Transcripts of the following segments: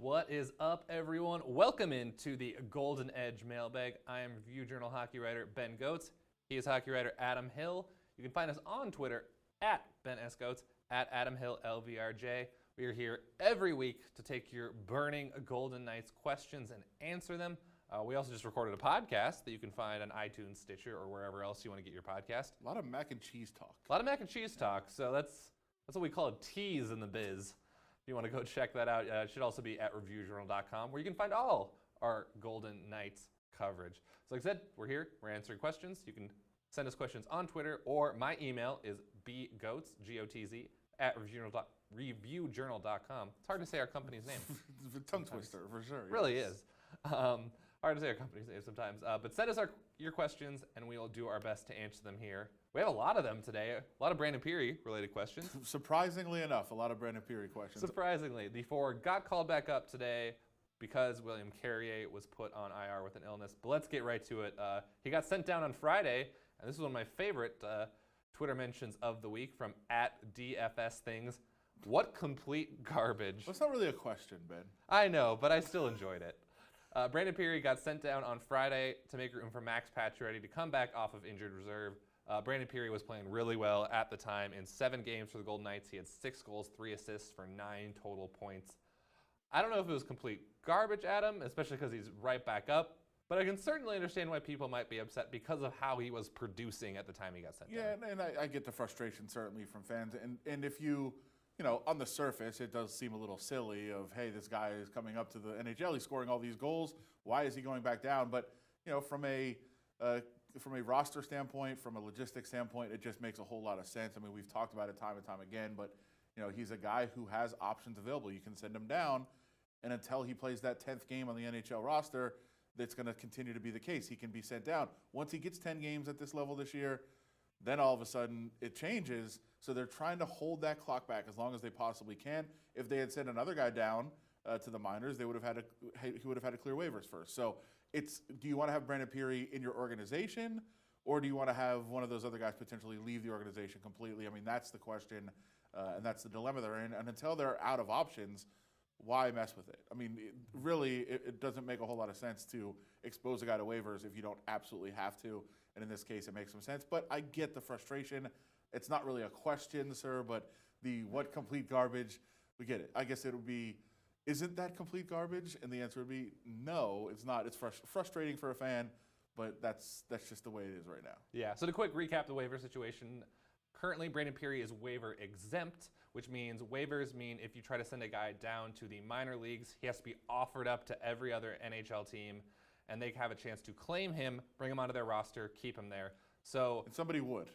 What is up, everyone? Welcome into the Golden Edge Mailbag. I am Review Journal hockey writer Ben Gotz. He is hockey writer Adam Hill. You can find us on Twitter at Ben S. Gotz, at Adam Hill LVRJ. We are here every week to take your burning Golden Knights questions and answer them. We also just recorded a podcast that you can find on iTunes, Stitcher, or wherever else you want to get your podcast. A lot of mac and cheese talk. A lot of mac and cheese talk. So that's what we call a tease in the biz. If you want to go check that out, it should also be at reviewjournal.com, where you can find all our Golden Knights coverage. So like I said, we're here. We're answering questions. You can send us questions on Twitter, or my email is bgotz, G-O-T-Z, at reviewjournal.com. It's hard to say our company's name. It's a tongue twister, for sure. It really is. Hard to say our company's name sometimes. But send us your questions, and we will do our best to answer them here. We have a lot of them today. A lot of Brandy Peary related questions. Surprisingly enough, a lot of Brandy Peary questions. Surprisingly. The forward got called back up today because William Carey was put on IR with an illness. But let's get right to it. He got sent down on Friday, and this is one of my favorite Twitter mentions of the week from @DFSThings. What complete garbage. Well, it's not really a question, Ben. I know, but I still enjoyed it. Brandy Peary got sent down on Friday to make room for Max Pacioretty to come back off of injured reserve. Brandy Peary was playing really well at the time. In 7 games for the Golden Knights, he had 6 goals, 3 assists for 9 total points. I don't know if it was complete garbage, Adam, especially because he's right back up. But I can certainly understand why people might be upset because of how he was producing at the time he got sent down. Yeah, and I get the frustration certainly from fans. And if you on the surface, it does seem a little silly of, hey, this guy is coming up to the NHL, he's scoring all these goals. Why is he going back down? But, from a roster standpoint, from a logistics standpoint, it just makes a whole lot of sense. I mean, we've talked about it time and time again, but, he's a guy who has options available. You can send him down, and until he plays that 10th game on the NHL roster, that's going to continue to be the case. He can be sent down. Once he gets 10 games at this level this year, then all of a sudden it changes. So they're trying to hold that clock back as long as they possibly can. If they had sent another guy down to the minors, he would have had to clear waivers first. So do you want to have Brandy Peary in your organization, or do you want to have one of those other guys potentially leave the organization completely? I mean, that's the question, and that's the dilemma they're in. And until they're out of options, why mess with it? I mean, it doesn't make a whole lot of sense to expose a guy to waivers if you don't absolutely have to. And in this case, it makes some sense. But I get the frustration. It's not really a question, sir, but the what complete garbage, we get it. I guess it would be, isn't that complete garbage? And the answer would be, no, it's not. It's frustrating for a fan, but that's just the way it is right now. Yeah, so to quick recap the waiver situation, currently Brandy Peary is waiver exempt, which means waivers mean if you try to send a guy down to the minor leagues, he has to be offered up to every other NHL team, and they have a chance to claim him, bring him onto their roster, keep him there. And somebody would.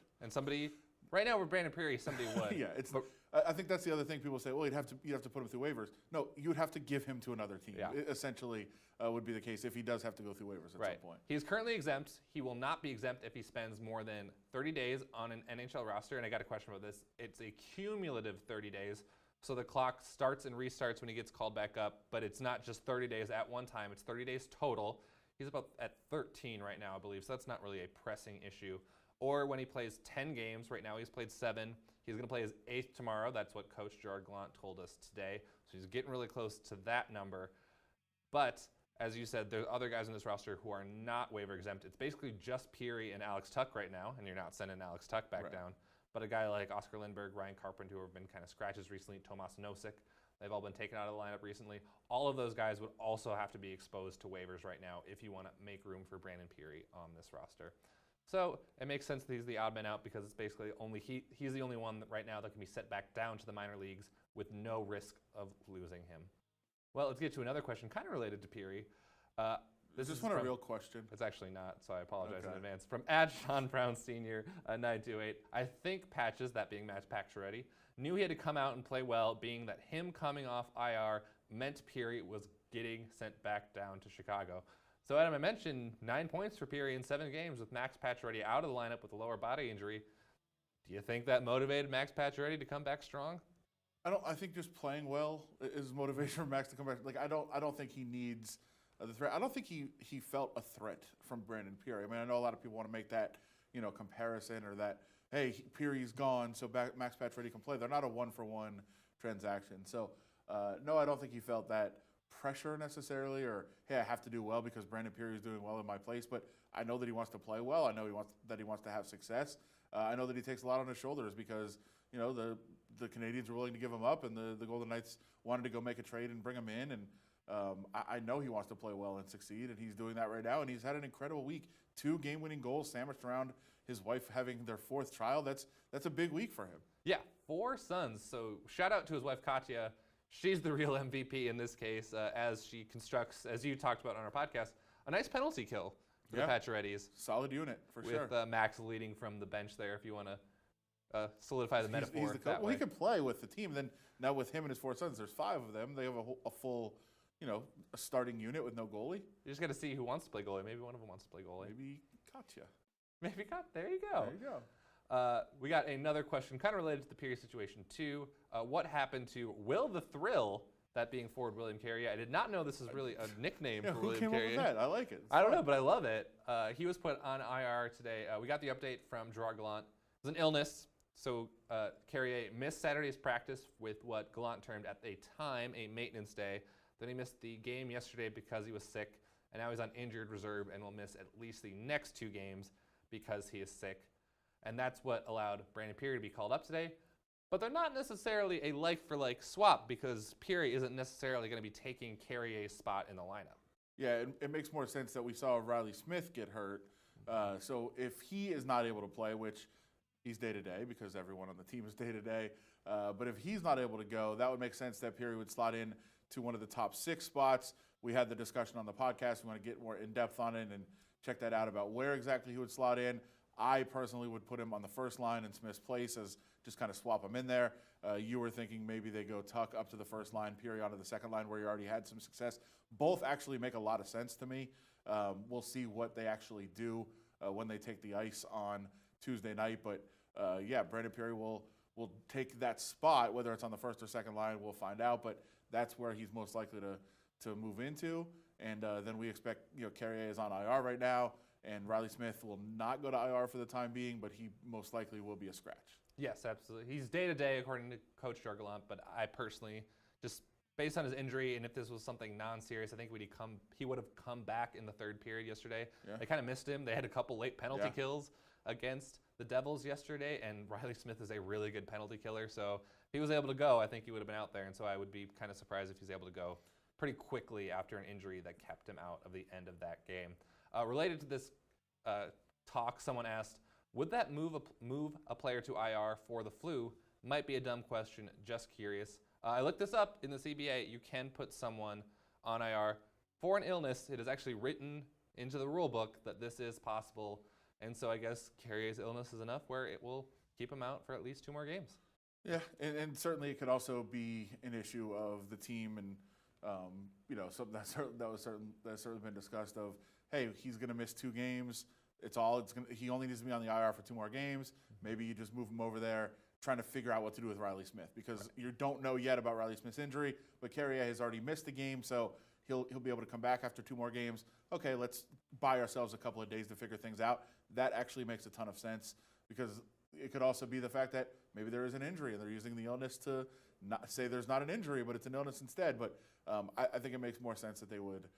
Right now with Brandy Peary, somebody would. Yeah, I think that's the other thing people say. Well, you'd have to put him through waivers. No, you would have to give him to another team. Yeah. Essentially, would be the case if he does have to go through waivers at some point. He is currently exempt. He will not be exempt if he spends more than 30 days on an NHL roster. And I got a question about this. It's a cumulative 30 days. So the clock starts and restarts when he gets called back up. But it's not just 30 days at one time. It's 30 days total. He's about at 13 right now, I believe. So that's not really a pressing issue. Or when he plays 10 games, right now he's played 7. He's going to play his 8th tomorrow. That's what Coach Gerard Gallant told us today. So he's getting really close to that number. But as you said, there's other guys on this roster who are not waiver exempt. It's basically just Peary and Alex Tuch right now, and you're not sending Alex Tuch back down. But a guy like Oscar Lindberg, Ryan Carpenter, who have been kind of scratches recently, Tomas Nosek, they've all been taken out of the lineup recently. All of those guys would also have to be exposed to waivers right now if you want to make room for Brandy Peary on this roster. So it makes sense that he's the odd man out because it's basically he's the only one right now that can be sent back down to the minor leagues with no risk of losing him. Well, let's get to another question kind of related to Peary. Is this one a real question? It's actually not, so I apologize in advance. From @Sean Brown Sr. 928. I think Patches, that being Max Pacioretty, knew he had to come out and play well, being that him coming off IR meant Peary was getting sent back down to Chicago. So, Adam, I mentioned 9 points for Peary in 7 games with Max Pacioretty out of the lineup with a lower body injury. Do you think that motivated Max Pacioretty to come back strong? I think just playing well is motivation for Max to come back. Like I don't think he needs the threat. I don't think he felt a threat from Brandy Peary. I mean, I know a lot of people want to make that comparison or that hey Peary's gone, so Max Pacioretty can play. They're not a 1-for-1 transaction. So no, I don't think he felt that pressure necessarily, or hey, I have to do well because Brandy Peary is doing well in my place. But I know that he wants to play well. I know he wants to have success. I know that he takes a lot on his shoulders because the Canadians were willing to give him up, and the Golden Knights wanted to go make a trade and bring him in. And I know he wants to play well and succeed, and he's doing that right now. And he's had an incredible week. 2 game-winning goals sandwiched around his wife having their 4th child. That's a big week for him. Yeah, 4 sons. So shout out to his wife, Katya. She's the real MVP in this case, as she constructs, as you talked about on our podcast, a nice penalty kill for the Paciorettys. Solid unit, for sure. With Max leading from the bench there, if you want to solidify the metaphor he's that way. Well, he can play with the team. Then now with him and his 4 sons, there's 5 of them. They have a full, a starting unit with no goalie. You just got to see who wants to play goalie. Maybe one of them wants to play goalie. Maybe Katya. Maybe Katya. There you go. There you go. We got another question, kind of related to the Peary situation too. What happened to Will the Thrill? That being forward William Carey. I did not know this is really a nickname for William Carey. Who came up with that? I like it. I don't know, but I love it. He was put on IR today. We got the update from Gerard Gallant. It was an illness, so Carey missed Saturday's practice with what Gallant termed at the time a maintenance day. Then he missed the game yesterday because he was sick, and now he's on injured reserve and will miss at least the next 2 games because he is sick. And that's what allowed Brandy Peary to be called up today. But they're not necessarily a like-for-like swap because Peary isn't necessarily going to be taking Carey's spot in the lineup. Yeah, it makes more sense that we saw Riley Schmidt get hurt. So if he is not able to play, which he's day-to-day because everyone on the team is day-to-day, but if he's not able to go, that would make sense that Peary would slot in to one of the top 6 spots. We had the discussion on the podcast. We want to get more in-depth on it and check that out about where exactly he would slot in. I personally would put him on the first line in Smith's place as just kind of swap him in there. You were thinking maybe they go Tuck up to the first line, Peary onto the second line where you already had some success. Both actually make a lot of sense to me. We'll see what they actually do when they take the ice on Tuesday night. But yeah, Brandy Peary will take that spot, whether it's on the first or second line, we'll find out. But that's where he's most likely to move into. And then we expect, Carey is on IR right now. And Riley Schmidt will not go to IR for the time being, but he most likely will be a scratch. Yes, absolutely. He's day-to-day, according to Coach Jargalant, but I personally, just based on his injury, and if this was something non-serious, I think he would have come back in the 3rd period yesterday. Yeah. They kind of missed him. They had a couple late penalty kills against the Devils yesterday, and Riley Schmidt is a really good penalty killer. So if he was able to go, I think he would have been out there, and so I would be kind of surprised if he's able to go pretty quickly after an injury that kept him out of the end of that game. Related to this talk, someone asked, would that move a player to IR for the flu? Might be a dumb question, just curious. I looked this up in the CBA. You can put someone on IR for an illness. It is actually written into the rule book that this is possible. And so I guess Carey's illness is enough where it will keep him out for at least 2 more games. Yeah, and certainly it could also be an issue of the team and, something that's certainly been discussed of, hey, he's going to miss 2 games. He only needs to be on the IR for 2 more games. Maybe you just move him over there, trying to figure out what to do with Riley Schmidt because you don't know yet about Riley Schmidt's injury. But Carey has already missed a game, so he'll be able to come back after 2 more games. Okay, let's buy ourselves a couple of days to figure things out. That actually makes a ton of sense because it could also be the fact that maybe there is an injury and they're using the illness to not say there's not an injury, but it's an illness instead. But I think it makes more sense that they would,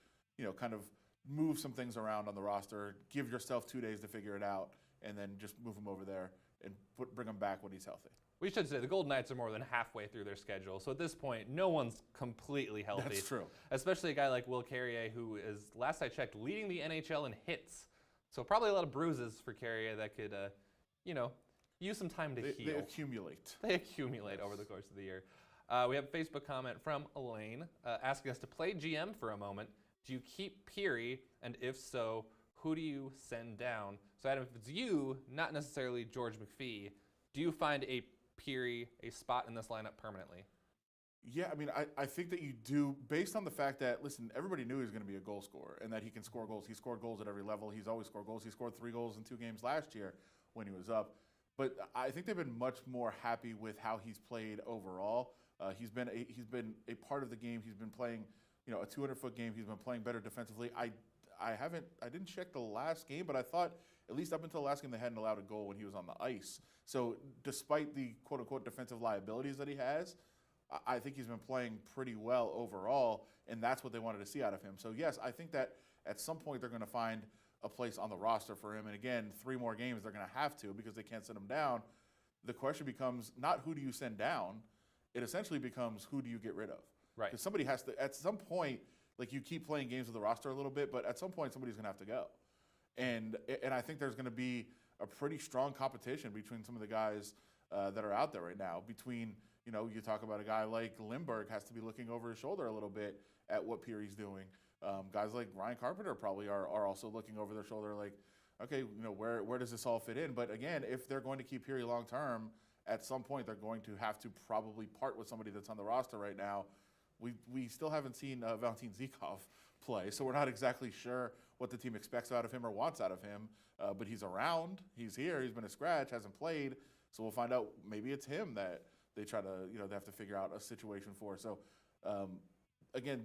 kind of move some things around on the roster, give yourself 2 days to figure it out, and then just move him over there and bring him back when he's healthy. We should say the Golden Knights are more than halfway through their schedule, so at this point, no one's completely healthy. That's true. Especially a guy like Will Carey, who is, last I checked, leading the NHL in hits. So probably a lot of bruises for Carey that could, use some time to heal. They accumulate. They accumulate over the course of the year. We have a Facebook comment from Elaine asking us to play GM for a moment. Do you keep Peary, and if so, who do you send down? So Adam, if it's you, not necessarily George McPhee, do you find a Peary a spot in this lineup permanently? Yeah, I mean, I think that you do, based on the fact that, listen, everybody knew he was going to be a goal scorer and that he can score goals. He scored goals at every level. He's always scored goals. He scored 3 goals in 2 games last year when he was up. But I think they've been much more happy with how he's played overall. He's been a part of the game. He's been playing, a 200-foot game. He's been playing better defensively. I didn't check the last game, but I thought at least up until the last game they hadn't allowed a goal when he was on the ice. So despite the quote-unquote defensive liabilities that he has, I think he's been playing pretty well overall, and that's what they wanted to see out of him. So, yes, I think that at some point they're going to find a place on the roster for him. And again, 3 more games they're going to have to because they can't send him down. The question becomes not who do you send down, it essentially becomes who do you get rid of. Right. Because somebody has to, at some point, like you keep playing games with the roster a little bit, but at some point somebody's going to have to go. And I think there's going to be a pretty strong competition between some of the guys that are out there right now. Between, you talk about a guy like Lindbergh has to be looking over his shoulder a little bit at what Peary's doing. Guys like Ryan Carpenter probably are also looking over their shoulder like, okay, where does this all fit in? But again, if they're going to keep Peary long term, at some point they're going to have to probably part with somebody that's on the roster right now. We still haven't seen Valentin Zykov play, so we're not exactly sure what the team expects out of him or wants out of him. But he's around, he's here, he's been a scratch, hasn't played, so we'll find out. Maybe it's him that they try to, they have to figure out a situation for. So again,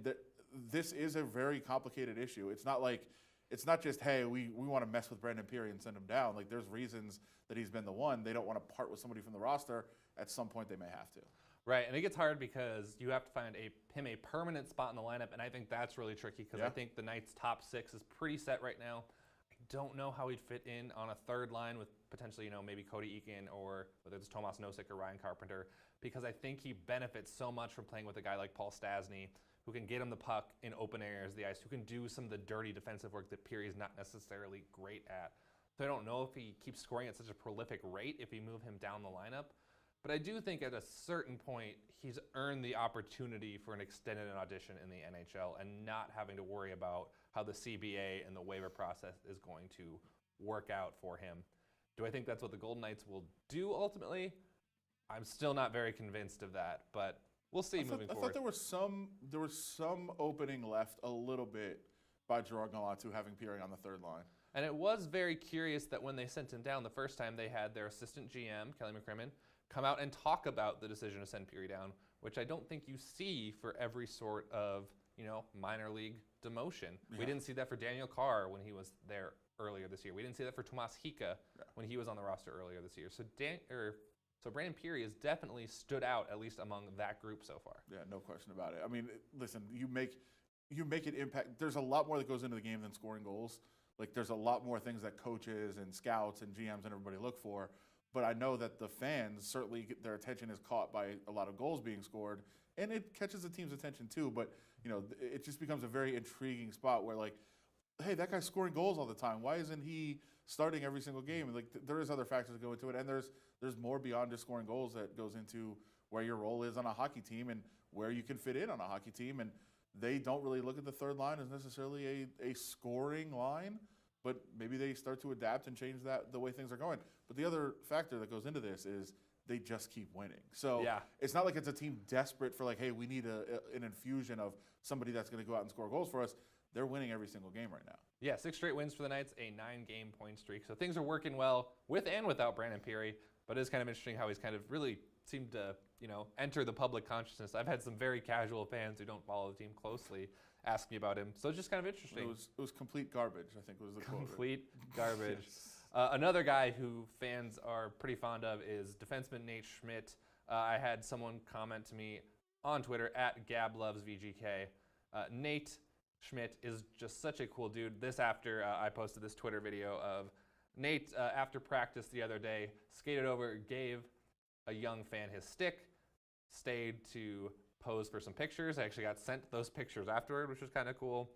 this is a very complicated issue. It's not just, hey, we want to mess with Brandy Peary and send him down. Like, there's reasons that he's been the one. They don't want to part with somebody from the roster. At some point, they may have to. Right, and it gets hard because you have to find him a permanent spot in the lineup, and I think that's really tricky because I think the Knights' top 6 is pretty set right now. I don't know how he'd fit in on a third line with potentially, maybe Cody Eakin or whether it's Tomas Nosek or Ryan Carpenter, because I think he benefits so much from playing with a guy like Paul Stastny, who can get him the puck in open areas of the ice, who can do some of the dirty defensive work that Peary is not necessarily great at. So I don't know if he keeps scoring at such a prolific rate if we move him down the lineup. But I do think at a certain point, he's earned the opportunity for an extended audition in the NHL and not having to worry about how the CBA and the waiver process is going to work out for him. Do I think that's what the Golden Knights will do ultimately? I'm still not very convinced of that, but we'll see moving forward. I thought there was some opening left a little bit by Gerard Gallant having Peary on the third line. And it was very curious that when they sent him down the first time, they had their assistant GM, Kelly McCrimmon, come out and talk about the decision to send Peary down, which I don't think you see for every sort of, minor league demotion. Yeah. We didn't see that for Daniel Carr when he was there earlier this year. We didn't see that for Tomas Hika when he was on the roster earlier this year. So Brandy Peary has definitely stood out, at least among that group so far. Yeah, no question about it. I mean, listen, you make it impact. There's a lot more that goes into the game than scoring goals. Like, there's a lot more things that coaches and scouts and GMs and everybody look for. But I know that the fans, certainly their attention is caught by a lot of goals being scored, and it catches the team's attention too. But, it just becomes a very intriguing spot where, like, hey, that guy's scoring goals all the time. Why isn't he starting every single game? And, like, there is other factors that go into it, and there's more beyond just scoring goals that goes into where your role is on a hockey team and where you can fit in on a hockey team. And they don't really look at the third line as necessarily a scoring line, but maybe they start to adapt and change the way things are going. But the other factor that goes into this is they just keep winning. So it's not like it's a team desperate for, like, hey, we need an infusion of somebody that's going to go out and score goals for us. They're winning every single game right now. Yeah, 6 straight wins for the Knights, a 9-game point streak. So things are working well with and without Brandy Peary. But it is kind of interesting how he's kind of really seemed to, enter the public consciousness. I've had some very casual fans who don't follow the team closely ask me about him. So it's just kind of interesting. It was complete garbage, I think was the quote. Complete garbage. Yes. Another guy who fans are pretty fond of is defenseman Nate Schmidt. I had someone comment to me on Twitter @GabLovesVGK. Nate Schmidt is just such a cool dude. This after I posted this Twitter video of Nate after practice the other day, skated over, gave a young fan his stick, stayed to pose for some pictures. I actually got sent those pictures afterward, which was kind of cool.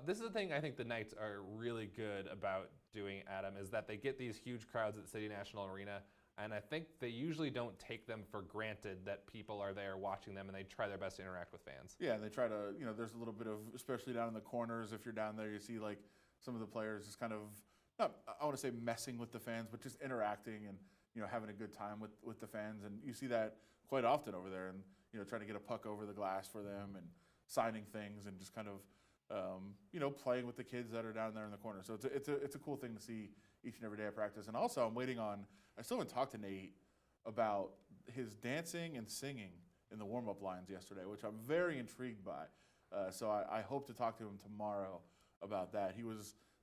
This is the thing I think the Knights are really good about doing, Adam, is that they get these huge crowds at City National Arena, and I think they usually don't take them for granted that people are there watching them, and they try their best to interact with fans. Yeah, and they try to, there's a little bit of, especially down in the corners, if you're down there, you see, like, some of the players just kind of, not, I want to say messing with the fans, but just interacting and, having a good time with the fans. And you see that quite often over there, and, trying to get a puck over the glass for them and signing things and just kind of, playing with the kids that are down there in the corner. So it's a cool thing to see each and every day at practice. And also I'm waiting on, I still haven't talked to Nate about his dancing and singing in the warm-up lines yesterday, which I'm very intrigued by. So I hope to talk to him tomorrow about that.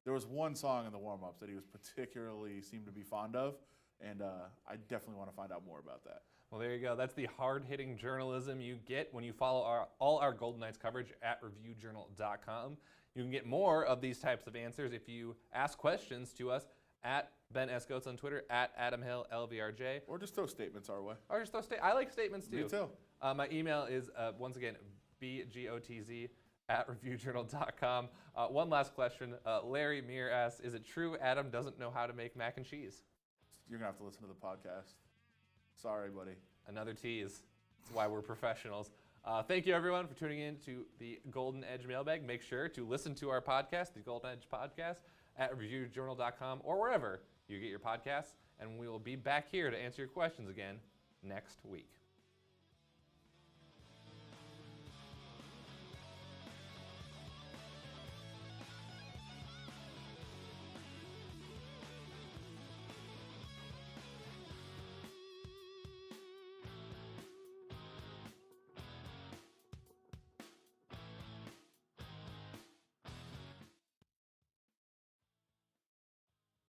There was one song in the warm-ups that he was particularly seemed to be fond of, and I definitely want to find out more about that. Well, there you go. That's the hard-hitting journalism you get when you follow all our Golden Knights coverage at reviewjournal.com. You can get more of these types of answers if you ask questions to us at Ben S. Gotz on Twitter, at Adam Hill, LVRJ. Or just throw statements our way. Or just throw I like statements too. Me too. My email is, once again, bgotz@reviewjournal.com. One last question. Larry Meir asks, is it true Adam doesn't know how to make mac and cheese? You're going to have to listen to the podcast. Sorry, buddy. Another tease. That's why we're professionals. Thank you, everyone, for tuning in to the Golden Edge Mailbag. Make sure to listen to our podcast, the Golden Edge Podcast, at reviewjournal.com or wherever you get your podcasts. And we will be back here to answer your questions again next week.